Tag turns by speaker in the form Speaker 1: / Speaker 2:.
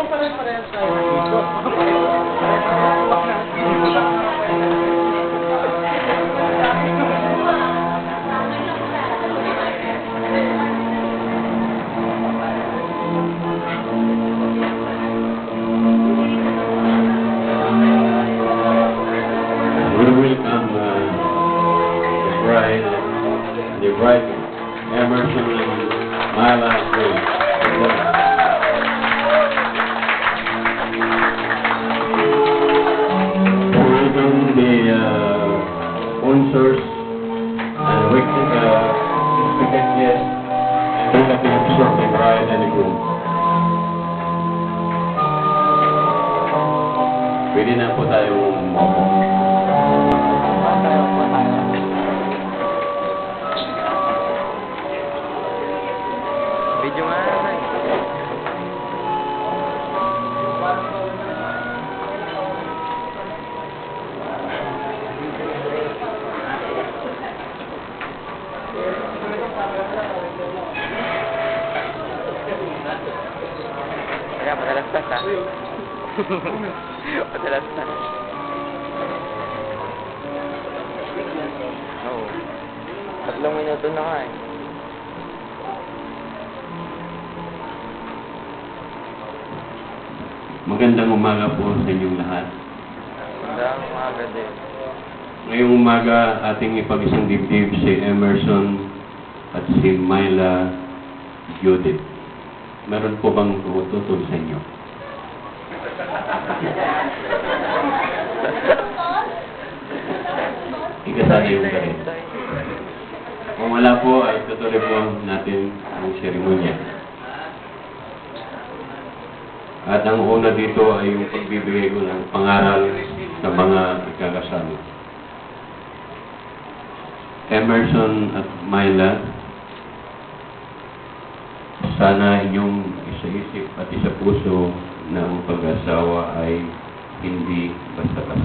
Speaker 1: Mukhang parehas tayo dito.
Speaker 2: The bride, Emerson and Myla Cruz. Welcome the sponsors and expected guests and relatives of the bride and the groom. Pwede na po tayong mopo.
Speaker 3: Video nga naman. Kaya madalas tas ha. Madalas tas. Oo. 3 minuto na nga eh.
Speaker 2: Magandang umaga po sa inyong lahat.
Speaker 3: Magandang umaga din.
Speaker 2: Ngayong umaga, ating ipag-isang dibdib si Emerson at si Myla Judith. Meron po bang tumututol sa inyo? Ikasali yung galit. Kung wala po, ay tutuloy po natin ang seremonya. At ang una dito ay yung pagbibigay ko ng pangaral sa mga ikakasama. Emerson at Myla, sana inyong isa-isip at isa-puso na ang pag-asawa ay hindi basta-basta.